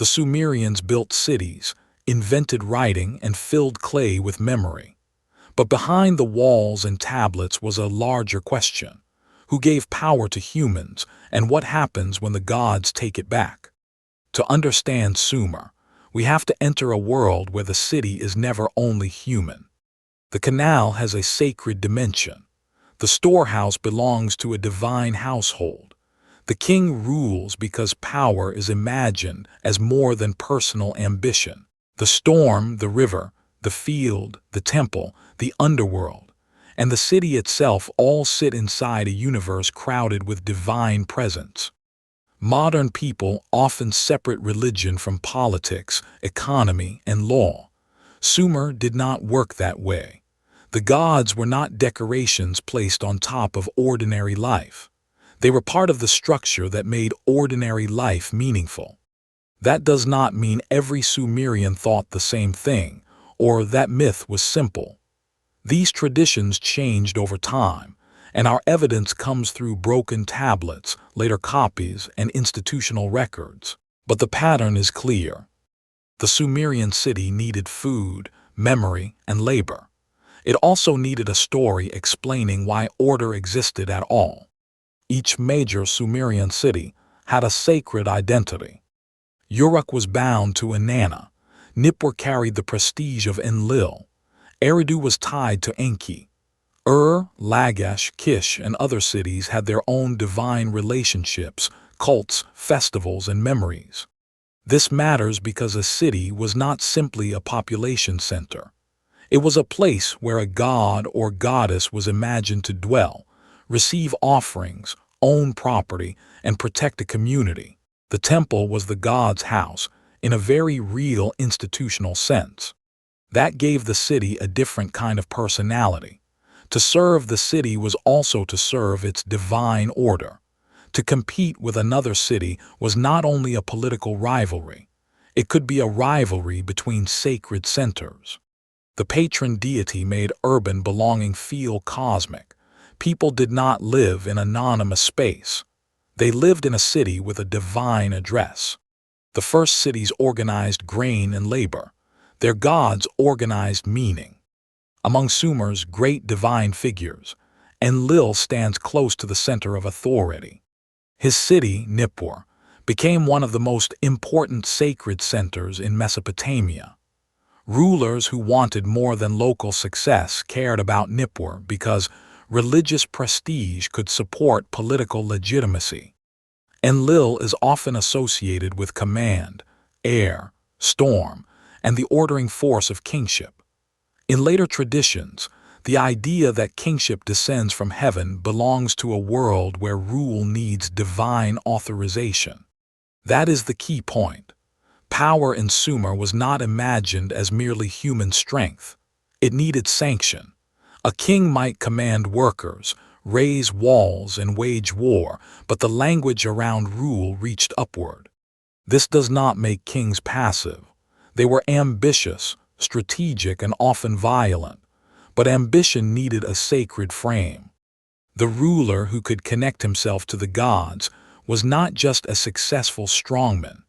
The Sumerians built cities, invented writing, and filled clay with memory. But behind the walls and tablets was a larger question. Who gave power to humans, and what happens when the gods take it back? To understand Sumer, we have to enter a world where the city is never only human. The canal has a sacred dimension. The storehouse belongs to a divine household. The king rules because power is imagined as more than personal ambition. The storm, the river, the field, the temple, the underworld, and the city itself all sit inside a universe crowded with divine presence. Modern people often separate religion from politics, economy, and law. Sumer did not work that way. The gods were not decorations placed on top of ordinary life. They were part of the structure that made ordinary life meaningful. That does not mean every Sumerian thought the same thing, or that myth was simple. These traditions changed over time, and our evidence comes through broken tablets, later copies, and institutional records. But the pattern is clear. The Sumerian city needed food, memory, and labor. It also needed a story explaining why order existed at all. Each major Sumerian city had a sacred identity. Uruk was bound to Inanna. Nippur carried the prestige of Enlil. Eridu was tied to Enki. Lagash, Kish, and other cities had their own divine relationships, cults, festivals, and memories. This matters because a city was not simply a population center. It was a place where a god or goddess was imagined to dwell, receive offerings, own property, and protect a community. The temple was the god's house, in a very real institutional sense. That gave the city a different kind of personality. To serve the city was also to serve its divine order. To compete with another city was not only a political rivalry. It could be a rivalry between sacred centers. The patron deity made urban belonging feel cosmic. People did not live in anonymous space. They lived in a city with a divine address. The first cities organized grain and labor. Their gods organized meaning. Among Sumer's great divine figures, Enlil stands close to the center of authority. His city, Nippur, became one of the most important sacred centers in Mesopotamia. Rulers who wanted more than local success cared about Nippur because religious prestige could support political legitimacy. Enlil is often associated with command, air, storm, and the ordering force of kingship. In later traditions, the idea that kingship descends from heaven belongs to a world where rule needs divine authorization. That is the key point. Power in Sumer was not imagined as merely human strength. It needed sanction. A king might command workers, raise walls, and wage war, but the language around rule reached upward. This does not make kings passive. They were ambitious, strategic, and often violent, but ambition needed a sacred frame. The ruler who could connect himself to the gods was not just a successful strongman.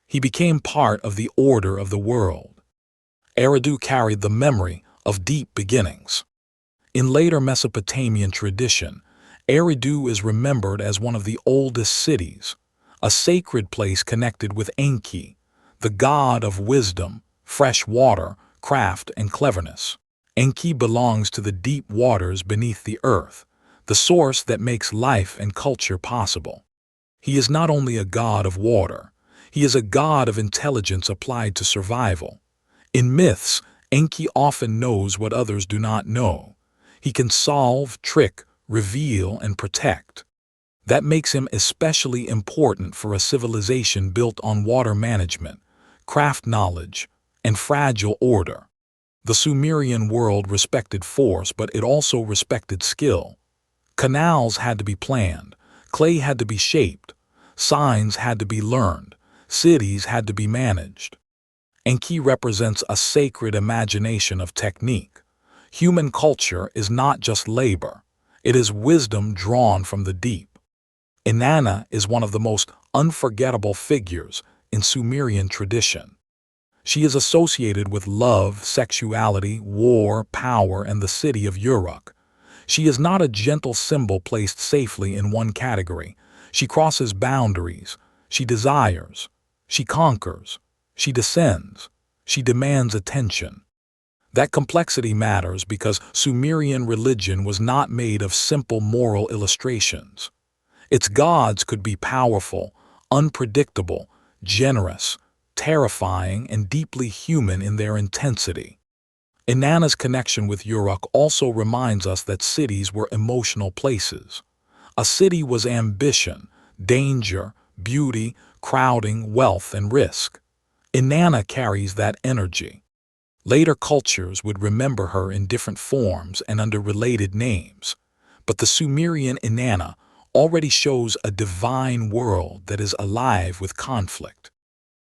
He became part of the order of the world. Eridu carried the memory of deep beginnings. In later Mesopotamian tradition, Eridu is remembered as one of the oldest cities, a sacred place connected with Enki, the god of wisdom, fresh water, craft, and cleverness. Enki belongs to the deep waters beneath the earth, the source that makes life and culture possible. He is not only a god of water, he is a god of intelligence applied to survival. In myths, Enki often knows what others do not know. He can solve, trick, reveal, and protect. That makes him especially important for a civilization built on water management, craft knowledge, and fragile order. The Sumerian world respected force, but it also respected skill. Canals had to be planned, clay had to be shaped, signs had to be learned, cities had to be managed. Enki represents a sacred imagination of technique. Human culture is not just labor, it is wisdom drawn from the deep. Inanna is one of the most unforgettable figures, in Sumerian tradition. She is associated with love, sexuality, war, power, and the city of Uruk. She is not a gentle symbol placed safely in one category. She crosses boundaries. She desires. She conquers. She descends. She demands attention. That complexity matters because Sumerian religion was not made of simple moral illustrations. Its gods could be powerful, unpredictable, generous, terrifying, and deeply human in their intensity. Inanna's connection with Uruk also reminds us that cities were emotional places. A city was ambition, danger, beauty, crowding, wealth, and risk. Inanna carries that energy. Later cultures would remember her in different forms and under related names, but the Sumerian Inanna already shows a divine world that is alive with conflict.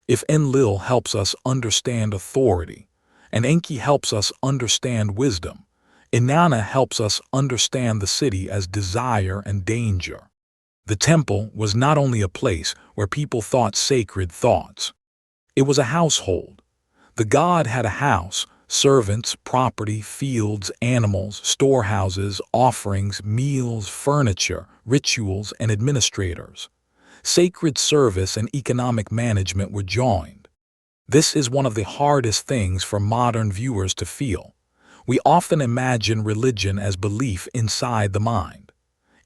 If Enlil helps us understand authority, and Enki helps us understand wisdom, Inanna helps us understand the city as desire and danger. The temple was not only a place where people thought sacred thoughts. It was a household. The god had a house, servants, property, fields, animals, storehouses, offerings, meals, furniture, rituals, and administrators. Sacred service and economic management were joined. This is one of the hardest things for modern viewers to feel. We often imagine religion as belief inside the mind.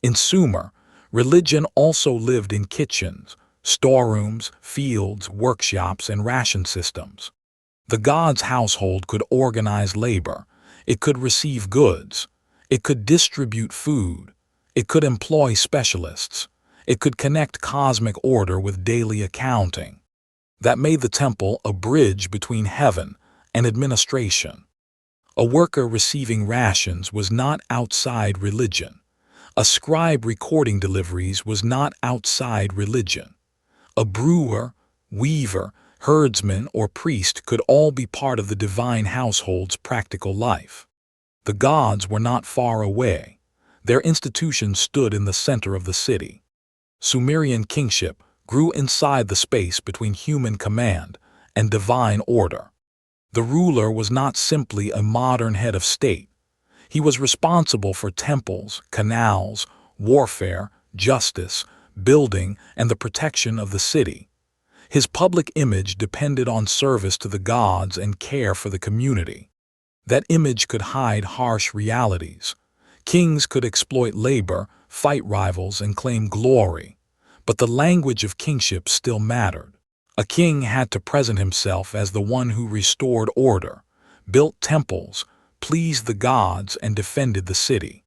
In Sumer, religion also lived in kitchens, storerooms, fields, workshops, and ration systems. The god's household could organize labor. It could receive goods. It could distribute food. It could employ specialists. It could connect cosmic order with daily accounting. That made the temple a bridge between heaven and administration. A worker receiving rations was not outside religion. A scribe recording deliveries was not outside religion. A brewer, weaver, herdsman, or priest could all be part of the divine household's practical life. The gods were not far away. Their institutions stood in the center of the city. Sumerian kingship grew inside the space between human command and divine order. The ruler was not simply a modern head of state. He was responsible for temples, canals, warfare, justice, building, and the protection of the city. His public image depended on service to the gods and care for the community. That image could hide harsh realities. Kings could exploit labor, fight rivals, and claim glory. But the language of kingship still mattered. A king had to present himself as the one who restored order, built temples, pleased the gods, and defended the city.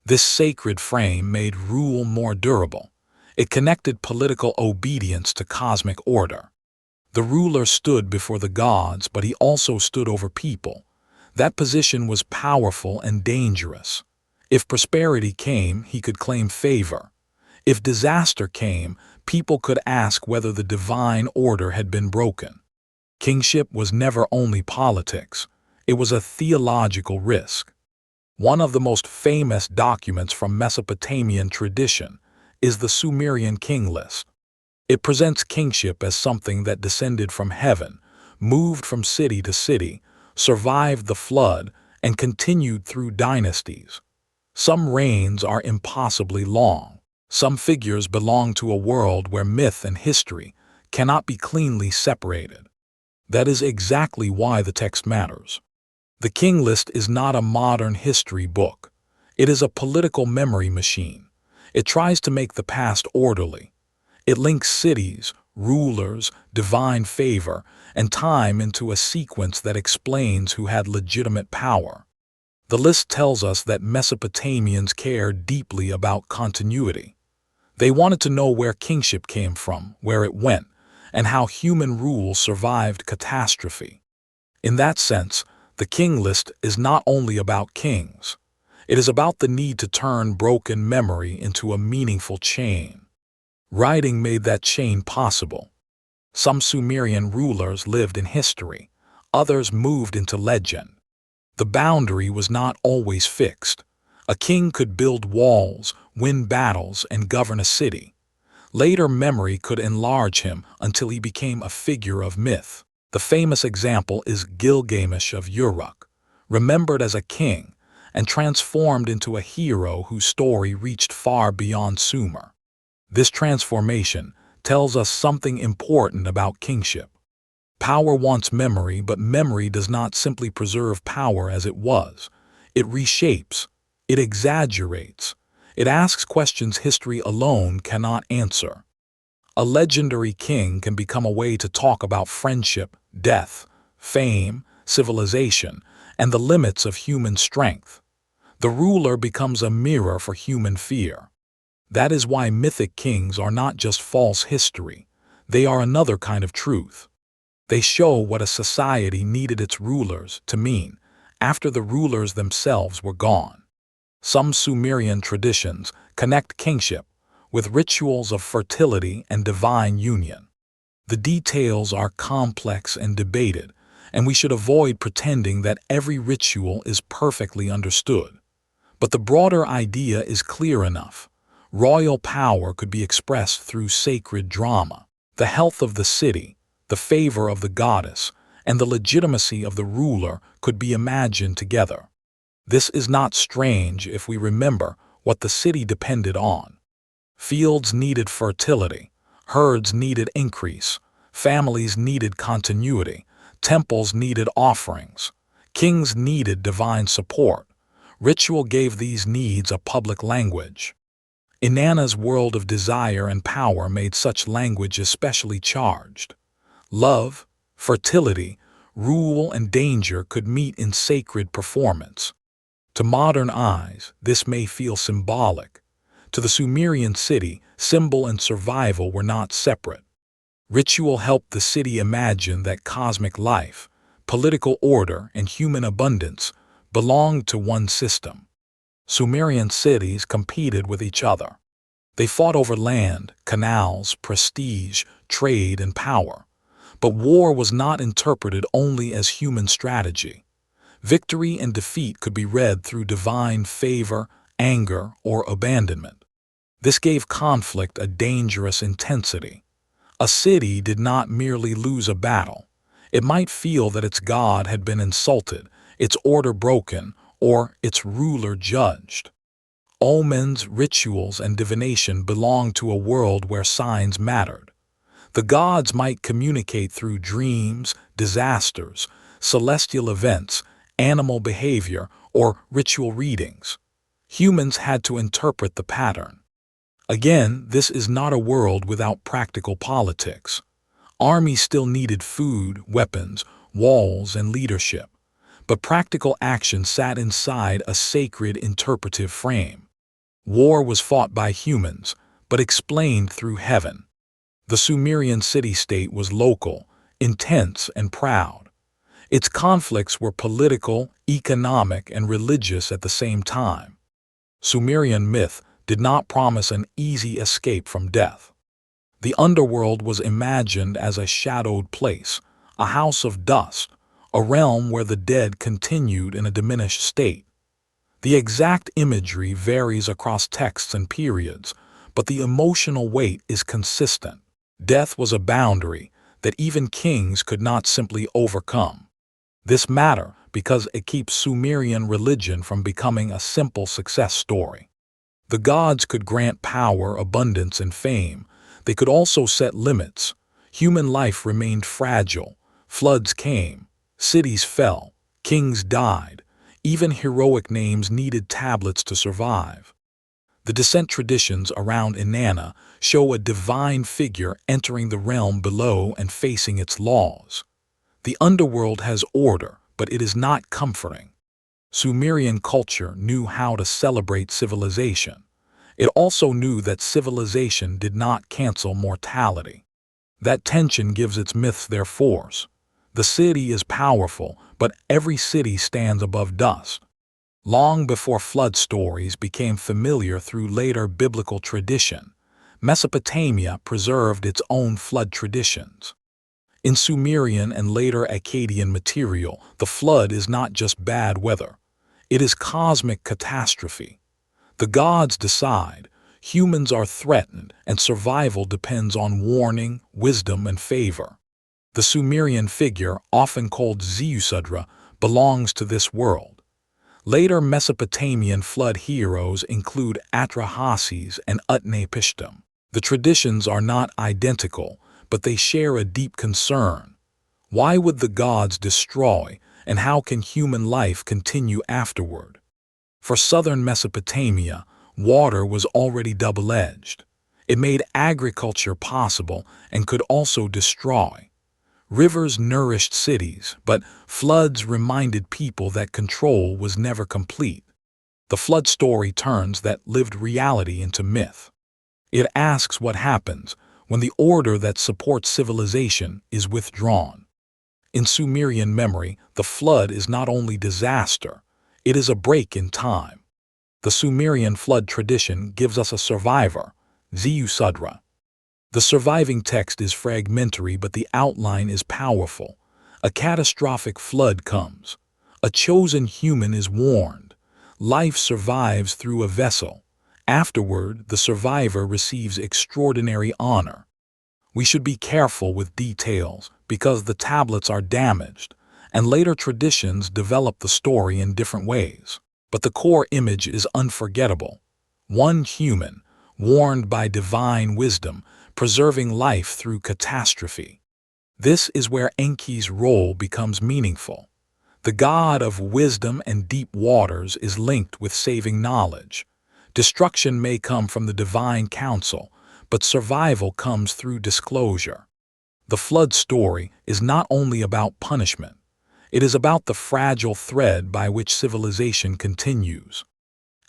This sacred frame made rule more durable. It connected political obedience to cosmic order. The ruler stood before the gods, but he also stood over people. That position was powerful and dangerous. If prosperity came, he could claim favor. If disaster came, people could ask whether the divine order had been broken. Kingship was never only politics. It was a theological risk. One of the most famous documents from Mesopotamian tradition is the Sumerian King List. It presents kingship as something that descended from heaven, moved from city to city, survived the flood, and continued through dynasties. Some reigns are impossibly long. Some figures belong to a world where myth and history cannot be cleanly separated. That is exactly why the text matters. The King List is not a modern history book. It is a political memory machine. It tries to make the past orderly. It links cities, rulers, divine favor, and time into a sequence that explains who had legitimate power. The list tells us that Mesopotamians cared deeply about continuity. They wanted to know where kingship came from, where it went, and how human rule survived catastrophe. In that sense, the King List is not only about kings. It is about the need to turn broken memory into a meaningful chain. Writing made that chain possible. Some Sumerian rulers lived in history. Others moved into legend. The boundary was not always fixed. A king could build walls, win battles, and govern a city. Later, memory could enlarge him until he became a figure of myth. The famous example is Gilgamesh of Uruk, remembered as a king and transformed into a hero whose story reached far beyond Sumer. This transformation tells us something important about kingship. Power wants memory, but memory does not simply preserve power as it was. It reshapes, it exaggerates, it asks questions history alone cannot answer. A legendary king can become a way to talk about friendship, death, fame, civilization, and the limits of human strength. The ruler becomes a mirror for human fear. That is why mythic kings are not just false history, they are another kind of truth. They show what a society needed its rulers to mean after the rulers themselves were gone. Some Sumerian traditions connect kingship with rituals of fertility and divine union. The details are complex and debated, and we should avoid pretending that every ritual is perfectly understood. But the broader idea is clear enough. Royal power could be expressed through sacred drama. The health of the city, the favor of the goddess, and the legitimacy of the ruler could be imagined together. This is not strange if we remember what the city depended on. Fields needed fertility, herds needed increase, families needed continuity, temples needed offerings, kings needed divine support. Ritual gave these needs a public language. Inanna's world of desire and power made such language especially charged. Love, fertility, rule, and danger could meet in sacred performance. To modern eyes, this may feel symbolic. To the Sumerian city, symbol and survival were not separate. Ritual helped the city imagine that cosmic life, political order, and human abundance belonged to one system. Sumerian cities competed with each other. They fought over land, canals, prestige, trade, and power. But war was not interpreted only as human strategy. Victory and defeat could be read through divine favor, anger, or abandonment. This gave conflict a dangerous intensity. A city did not merely lose a battle. It might feel that its god had been insulted, its order broken, or its ruler judged. Omens, rituals, and divination belonged to a world where signs mattered. The gods might communicate through dreams, disasters, celestial events, animal behavior, or ritual readings. Humans had to interpret the pattern. Again, this is not a world without practical politics. Armies still needed food, weapons, walls, and leadership. But practical action sat inside a sacred interpretive frame. War was fought by humans, but explained through heaven. The Sumerian city-state was local, intense, and proud. Its conflicts were political, economic, and religious at the same time. Sumerian myth did not promise an easy escape from death. The underworld was imagined as a shadowed place, a house of dust, a realm where the dead continued in a diminished state. The exact imagery varies across texts and periods, but the emotional weight is consistent. Death was a boundary that even kings could not simply overcome. This mattered because it keeps Sumerian religion from becoming a simple success story. The gods could grant power, abundance, and fame. They could also set limits. Human life remained fragile. Floods came. Cities fell. Kings died. Even heroic names needed tablets to survive. The descent traditions around Inanna show a divine figure entering the realm below and facing its laws. The underworld has order, but it is not comforting. Sumerian culture knew how to celebrate civilization. It also knew that civilization did not cancel mortality. That tension gives its myths their force. The city is powerful, but every city stands above dust. Long before flood stories became familiar through later biblical tradition, Mesopotamia preserved its own flood traditions. In Sumerian and later Akkadian material, the flood is not just bad weather. It is cosmic catastrophe. The gods decide, Humans are threatened, and survival depends on warning, wisdom, and favor. The Sumerian figure, often called Ziusudra, belongs to this world. Later Mesopotamian flood heroes include Atrahasis and Utnapishtim. The traditions are not identical, but they share a deep concern. Why would the gods destroy, and how can human life continue afterward? For southern Mesopotamia, water was already double-edged. It made agriculture possible and could also destroy. Rivers nourished cities, but floods reminded people that control was never complete. The flood story turns that lived reality into myth. It asks what happens when the order that supports civilization is withdrawn. In Sumerian memory, the flood is not only disaster, it is a break in time. The Sumerian flood tradition gives us a survivor, Ziusudra. The surviving text is fragmentary, but the outline is powerful. A catastrophic flood comes. A chosen human is warned. Life survives through a vessel. Afterward, the survivor receives extraordinary honor. We should be careful with details because the tablets are damaged, and later traditions develop the story in different ways. But the core image is unforgettable. One human, warned by divine wisdom, preserving life through catastrophe. This is where Enki's role becomes meaningful. The god of wisdom and deep waters is linked with saving knowledge. Destruction may come from the divine counsel, but survival comes through disclosure. The flood story is not only about punishment, it is about the fragile thread by which civilization continues.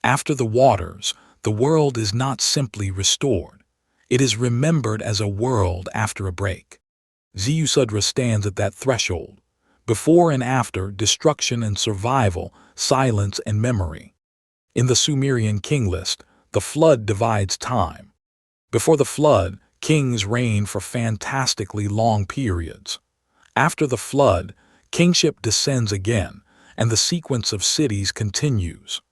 After the waters, the world is not simply restored. It is remembered as a world after a break. Ziusudra stands at that threshold. Before and after, destruction and survival, silence and memory. In the Sumerian King List, the flood divides time. Before the flood, kings reign for fantastically long periods. After the flood, kingship descends again, and the sequence of cities continues.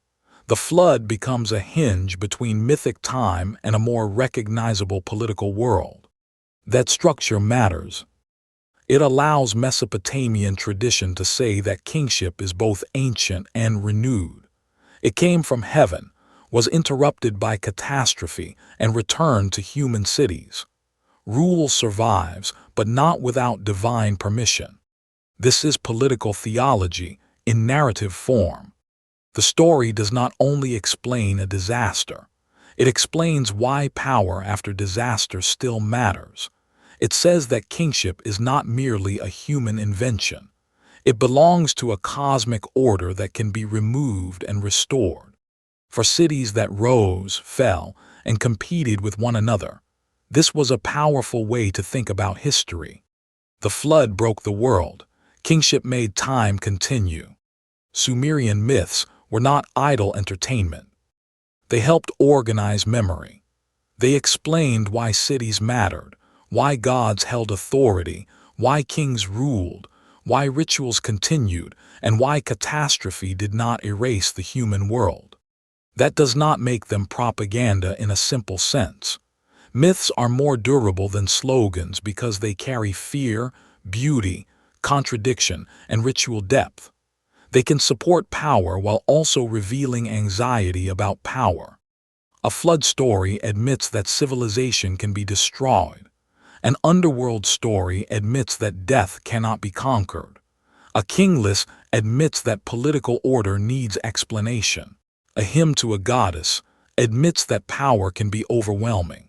The flood becomes a hinge between mythic time and a more recognizable political world. That structure matters. It allows Mesopotamian tradition to say that kingship is both ancient and renewed. It came from heaven, was interrupted by catastrophe, and returned to human cities. Rule survives, but not without divine permission. This is political theology in narrative form. The story does not only explain a disaster, it explains why power after disaster still matters. It says that kingship is not merely a human invention. It belongs to a cosmic order that can be removed and restored. For cities that rose, fell, and competed with one another, this was a powerful way to think about history. The flood broke the world. Kingship made time continue. Sumerian myths were not idle entertainment. They helped organize memory. They explained why cities mattered, why gods held authority, why kings ruled, why rituals continued, and why catastrophe did not erase the human world. That does not make them propaganda in a simple sense. Myths are more durable than slogans because they carry fear, beauty, contradiction, and ritual depth. They can support power while also revealing anxiety about power. A flood story admits that civilization can be destroyed. An underworld story admits that death cannot be conquered. A king list admits that political order needs explanation. A hymn to a goddess admits that power can be overwhelming.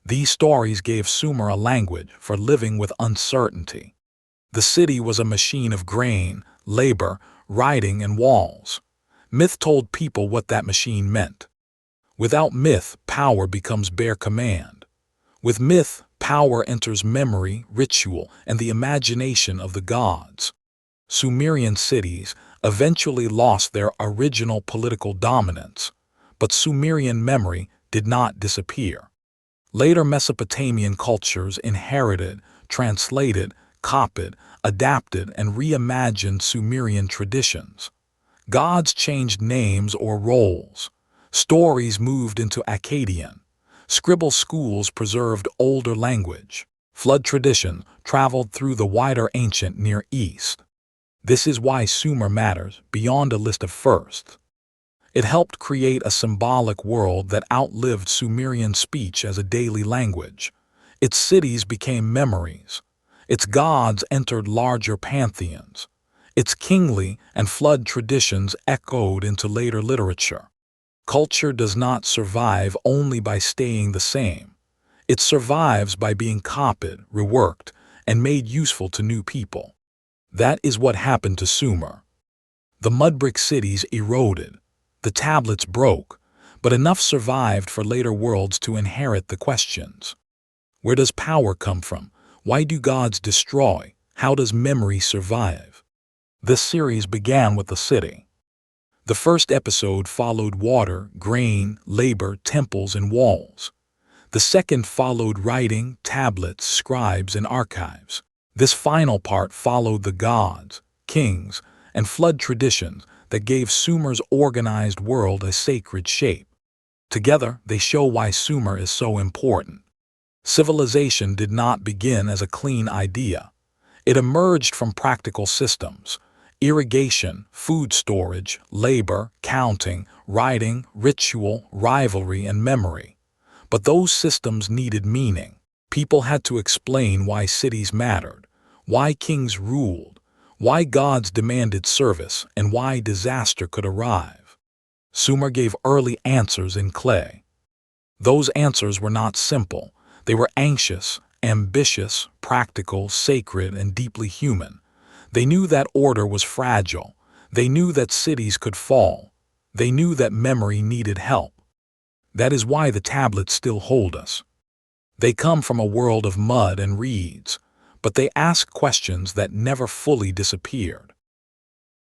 These stories gave Sumer a language for living with uncertainty. The city was a machine of grain, labor, writing, and walls. Myth told people what that machine meant. Without myth, power becomes bare command. With myth, power enters memory, ritual, and the imagination of the gods. Sumerian cities eventually lost their original political dominance, but Sumerian memory did not disappear. Later Mesopotamian cultures inherited, translated, copied, adapted, and reimagined Sumerian traditions. Gods changed names or roles. Stories moved into Akkadian. Scribble schools preserved older language. Flood tradition traveled through the wider ancient Near East. This is why Sumer matters beyond a list of firsts. It helped create a symbolic world that outlived Sumerian speech as a daily language. Its cities became memories. Its gods entered larger pantheons. Its kingly and flood traditions echoed into later literature. Culture does not survive only by staying the same. It survives by being copied, reworked, and made useful to new people. That is what happened to Sumer. The mudbrick cities eroded. The tablets broke, but enough survived for later worlds to inherit the questions. Where does power come from? Why do gods destroy? How does memory survive? This series began with the city. The first episode followed water, grain, labor, temples, and walls. The second followed writing, tablets, scribes, and archives. This final part followed the gods, kings, and flood traditions that gave Sumer's organized world a sacred shape. Together, they show why Sumer is so important. Civilization did not begin as a clean idea. It emerged from practical systems: irrigation, food storage, labor, counting, writing, ritual, rivalry, and memory. But those systems needed meaning. People had to explain why cities mattered, why kings ruled, why gods demanded service, and why disaster could arrive. Sumer gave early answers in clay. Those answers were not simple. They were anxious, ambitious, practical, sacred, and deeply human. They knew that order was fragile. They knew that cities could fall. They knew that memory needed help. That is why the tablets still hold us. They come from a world of mud and reeds, but they ask questions that never fully disappeared.